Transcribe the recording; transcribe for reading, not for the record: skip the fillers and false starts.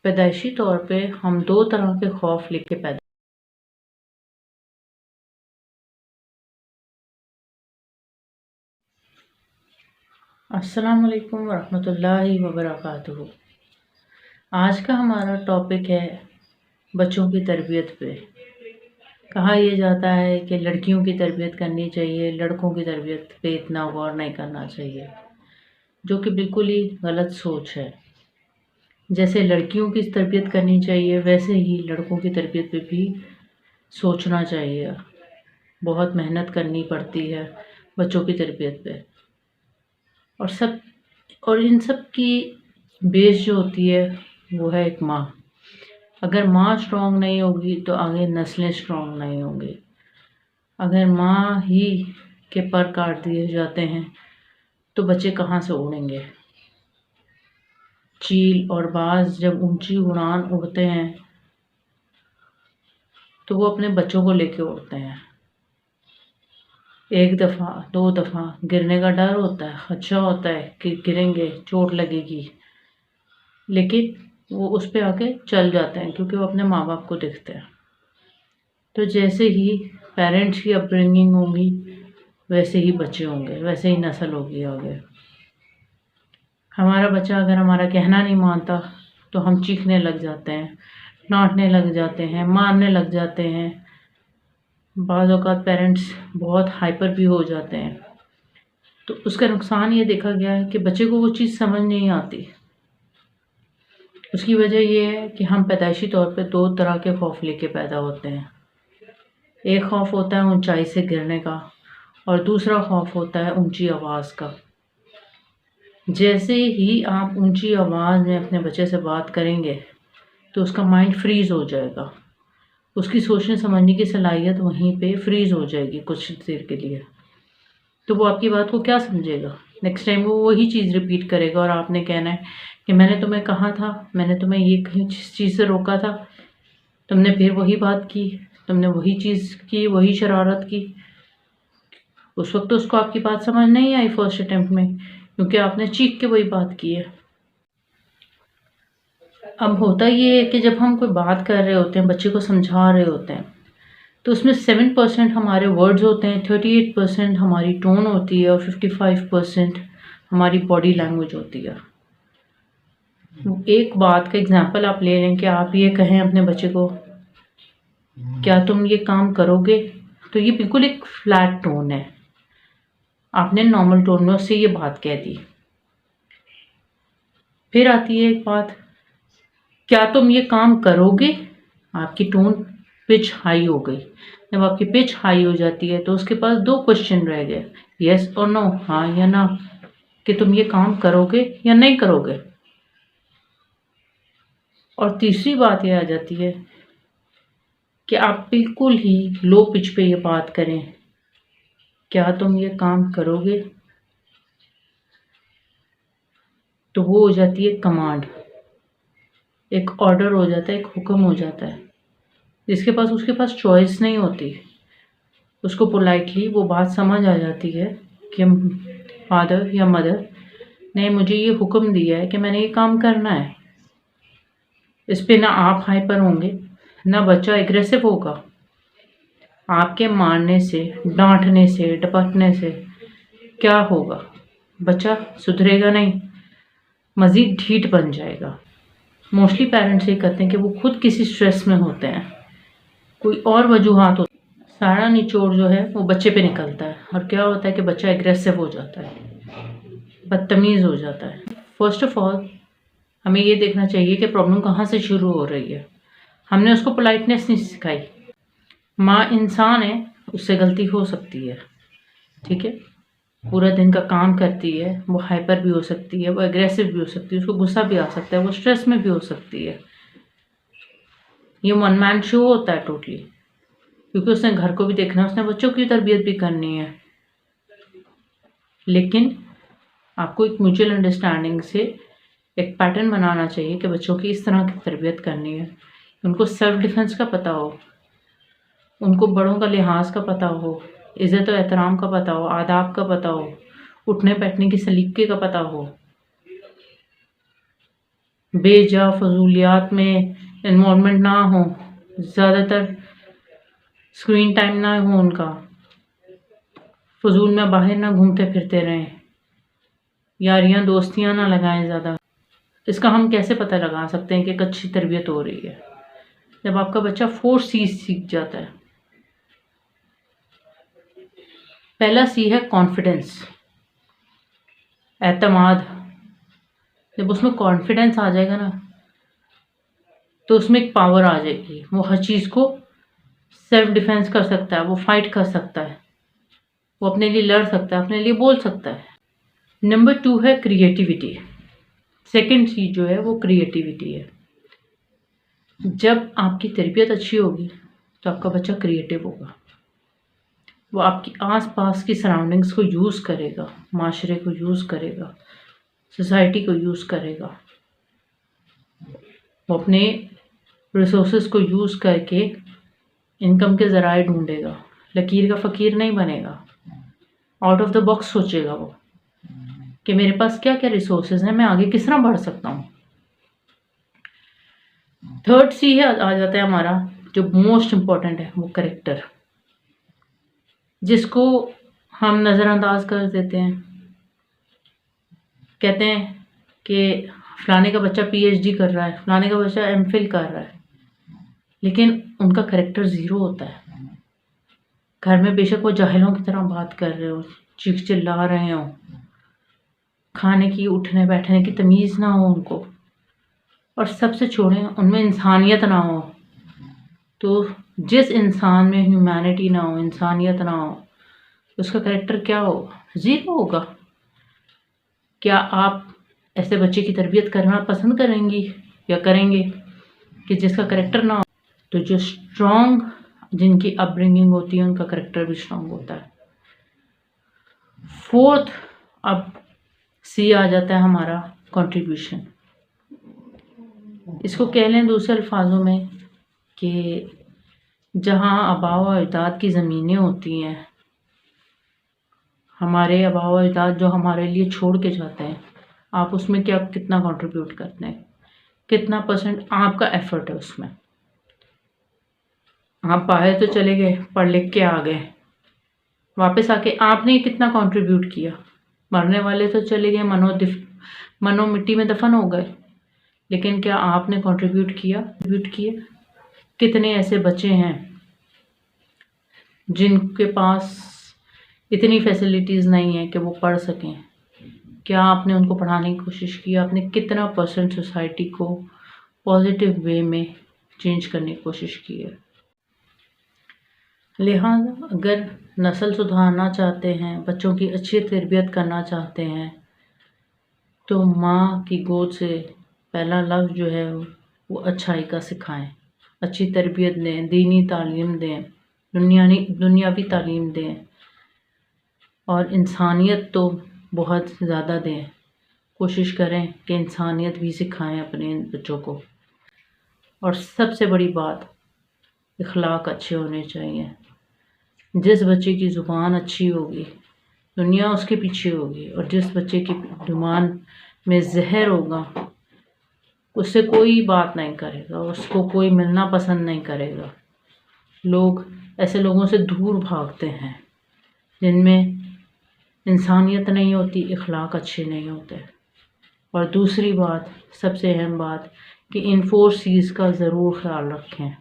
पैदाइशी तौर पे हम 2 तरह के खौफ लेके पैदा। अस्सलाम वालेकुम वरहमतुल्लाहि वबरकातुहू। आज का हमारा टॉपिक है बच्चों की तरबियत पे। कहा यह जाता है कि लड़कियों की तरबियत करनी चाहिए, लड़कों की तरबियत पे इतना गौर नहीं करना चाहिए, जो कि बिल्कुल ही गलत सोच है। जैसे लड़कियों की तरबियत करनी चाहिए, वैसे ही लड़कों की तरबियत पे भी सोचना चाहिए। बहुत मेहनत करनी पड़ती है बच्चों की तरबियत पे, और इन सब की बेस जो होती है वो है एक माँ। अगर माँ स्ट्रांग नहीं होगी तो आगे नस्लें स्ट्रांग नहीं होंगी। अगर माँ ही के पर काट दिए जाते हैं तो बच्चे कहाँ से उड़ेंगे। चील और बाज जब ऊंची उड़ान उड़ते हैं तो वो अपने बच्चों को लेके उड़ते हैं। 1 दफ़ा 2 दफ़ा गिरने का डर होता है, खदशा होता है कि गिरेंगे, चोट लगेगी, लेकिन वो उस पे आके चल जाते हैं क्योंकि वो अपने माँ बाप को देखते हैं। तो जैसे ही पेरेंट्स की अपब्रिंगिंग होगी वैसे ही बच्चे होंगे, वैसे ही नस्ल होगी आगे। हमारा बच्चा अगर हमारा कहना नहीं मानता तो हम चीखने लग जाते हैं, डांटने लग जाते हैं, मारने लग जाते हैं। बाज़ औक़ात पेरेंट्स बहुत हाइपर भी हो जाते हैं। तो उसका नुकसान ये देखा गया है कि बच्चे को वो चीज़ समझ नहीं आती। उसकी वजह ये है कि हम पैदाइशी तौर पे 2 तरह के खौफ लेके पैदा होते हैं। एक खौफ होता है ऊंचाई से गिरने का और दूसरा खौफ होता है ऊंची आवाज़ का। जैसे ही आप ऊंची आवाज़ में अपने बच्चे से बात करेंगे तो उसका माइंड फ्रीज़ हो जाएगा। उसकी सोचने समझने की सलाहियत वहीं पे फ्रीज़ हो जाएगी कुछ देर के लिए। तो वो आपकी बात को क्या समझेगा। नेक्स्ट टाइम वो वही चीज़ रिपीट करेगा और आपने कहना है कि मैंने तुम्हें कहा था, मैंने तुम्हें ये कहीं चीज़ से रोका था, तुमने फिर वही बात की, तुमने वही चीज़ की, वही शरारत की। उस वक्त तो उसको आपकी बात समझ नहीं आई फर्स्ट अटेम्प्ट में, क्योंकि आपने चीख के वही बात की है। अब होता ये है कि जब हम कोई बात कर रहे होते हैं, बच्चे को समझा रहे होते हैं, तो उसमें 7% हमारे वर्ड्स होते हैं, 38% हमारी टोन होती है और 55% हमारी बॉडी लैंग्वेज होती है। एक बात का एग्जांपल आप ले लें कि आप ये कहें अपने बच्चे को, क्या तुम ये काम करोगे? तो ये बिल्कुल एक फ्लैट टोन है। आपने नॉर्मल टोन में उससे ये बात कह दी। फिर आती है एक बात, क्या तुम ये काम करोगे? आपकी टोन पिच हाई हो गई। जब आपकी पिच हाई हो जाती है तो उसके पास 2 क्वेश्चन रह गए, यस और नो, हाँ या ना, कि तुम ये काम करोगे या नहीं करोगे। और तीसरी बात ये आ जाती है कि आप बिल्कुल ही लो पिच पे ये बात करें, क्या तुम ये काम करोगे? तो वो हो जाती है कमांड, एक ऑर्डर हो जाता है, एक हुक्म हो जाता है, जिसके पास उसके पास चॉइस नहीं होती। उसको पोलाइटली वो बात समझ आ जाती है कि फादर या मदर ने मुझे ये हुक्म दिया है कि मैंने ये काम करना है। इस पे ना आप हाइपर होंगे, ना बच्चा एग्रेसिव होगा। आपके मारने से, डांटने से, डपटने से क्या होगा? बच्चा सुधरेगा नहीं, मज़ीद ढीठ बन जाएगा। मोस्टली पेरेंट्स ये कहते हैं कि वो खुद किसी स्ट्रेस में होते हैं, कोई और वजूहात होती है, सारा निचोड़ जो है वो बच्चे पे निकलता है और क्या होता है कि बच्चा एग्रेसिव हो जाता है, बदतमीज़ हो जाता है। फर्स्ट ऑफ ऑल हमें ये देखना चाहिए कि प्रॉब्लम कहाँ से शुरू हो रही है। हमने उसको पोलाइटनेस नहीं सिखाई। माँ इंसान है, उससे गलती हो सकती है, ठीक है। पूरा दिन का काम करती है, वो हाइपर भी हो सकती है, वो एग्रेसिव भी हो सकती है, उसको गुस्सा भी आ सकता है, वो स्ट्रेस में भी हो सकती है। ये वन मैन शो होता है टोटली, क्योंकि उसने घर को भी देखना है, उसने बच्चों की तरबियत भी करनी है। लेकिन आपको एक म्यूचुअल अंडरस्टैंडिंग से एक पैटर्न बनाना चाहिए कि बच्चों की इस तरह की तरबियत करनी है। उनको सेल्फ डिफेंस का पता हो, उनको बड़ों का लिहाज का पता हो, इज़्ज़त और एहतराम का पता हो, आदाब का पता हो, उठने बैठने के सलीके का पता हो। बेजा फजूलियात में इन्वॉल्वमेंट ना हो, ज़्यादातर स्क्रीन टाइम ना हो उनका, फजूल में बाहर ना घूमते फिरते रहें, यारियां दोस्तियां ना लगाएं ज़्यादा। इसका हम कैसे पता लगा सकते हैं कि एक अच्छी तरबियत हो रही है? जब आपका बच्चा 4 सी सीख जाता है। पहला सी है कॉन्फिडेंस, एतमाद। जब उसमें कॉन्फिडेंस आ जाएगा ना, तो उसमें एक पावर आ जाएगी, वो हर चीज़ को सेल्फ डिफेंस कर सकता है, वो फाइट कर सकता है, वो अपने लिए लड़ सकता है, अपने लिए बोल सकता है। नंबर 2 है क्रिएटिविटी। सेकंड चीज़ जो है वो क्रिएटिविटी है। जब आपकी तरबियत अच्छी होगी तो आपका बच्चा क्रिएटिव होगा, वो आपकी आसपास की सराउंडिंग्स को यूज़ करेगा, माशरे को यूज़ करेगा, सोसाइटी को यूज़ करेगा, वो अपने रिसोर्सेज को यूज़ करके इनकम के ज़राए ढूंढेगा, लकीर का फ़कीर नहीं बनेगा, आउट ऑफ द बॉक्स सोचेगा वो कि मेरे पास क्या क्या रिसोर्सेज हैं, मैं आगे किस तरह बढ़ सकता हूँ। थर्ड सी है आ जाता है हमारा जो मोस्ट इम्पॉर्टेंट है, वो करेक्टर, जिसको हम नज़रअंदाज कर देते हैं। कहते हैं कि फलाने का बच्चा पीएचडी कर रहा है, फलाने का बच्चा एमफिल कर रहा है, लेकिन उनका करेक्टर ज़ीरो होता है। घर में बेशक वो जाहिलों की तरह बात कर रहे हो, चीख चिल्ला रहे हो, खाने की उठने बैठने की तमीज़ ना हो उनको, और सबसे छोड़ें उनमें इंसानियत ना हो। तो जिस इंसान में ह्यूमैनिटी ना हो, इंसानियत ना हो, उसका करेक्टर क्या होगा? ज़ीरो होगा। क्या आप ऐसे बच्चे की तरबियत करना पसंद करेंगी या करेंगे कि जिसका करेक्टर ना हो? तो जो स्ट्रॉन्ग जिनकी अपब्रिंगिंग होती है उनका करेक्टर भी स्ट्रॉन्ग होता है। फोर्थ अब सी आ जाता है हमारा कंट्रीब्यूशन। इसको कह लें दूसरे अल्फाजों में कि जहाँ आबाओ अजदाद की ज़मीनें होती हैं, हमारे आबाओ अजदाद जो हमारे लिए छोड़ के जाते हैं, आप उसमें क्या कितना कंट्रीब्यूट करते हैं, कितना परसेंट आपका एफर्ट है उसमें। आप बाहर तो चले गए, पढ़ लिख के आ गए, वापस आके आपने कितना कंट्रीब्यूट किया? मरने वाले तो चले गए, मनो मिट्टी में दफन हो गए, लेकिन क्या आपने कंट्रीब्यूट किया? कितने ऐसे बच्चे हैं जिनके पास इतनी फैसिलिटीज़ नहीं है कि वो पढ़ सकें? क्या आपने उनको पढ़ाने की कोशिश की? आपने कितना परसेंट सोसाइटी को पॉजिटिव वे में चेंज करने की कोशिश की है? लिहाजा अगर नस्ल सुधारना चाहते हैं, बच्चों की अच्छी तरबियत करना चाहते हैं, तो माँ की गोद से पहला लफ्ज़ जो है वो अच्छाई का सिखाएं, अच्छी तरबियत दें, दीनी तालीम दें, दुनियावी तालीम दें, और इंसानियत तो बहुत ज़्यादा दें। कोशिश करें कि इंसानियत भी सिखाएं अपने बच्चों को। और सबसे बड़ी बात, इखलाक अच्छे होने चाहिए। जिस बच्चे की ज़ुबान अच्छी होगी, दुनिया उसके पीछे होगी, और जिस बच्चे की ज़ुबान में जहर होगा, उससे कोई बात नहीं करेगा, उसको कोई मिलना पसंद नहीं करेगा। लोग ऐसे लोगों से दूर भागते हैं जिनमें इंसानियत नहीं होती, इखलाक अच्छे नहीं होते। और दूसरी बात, सबसे अहम बात, कि इन 4 C's का ज़रूर ख्याल रखें।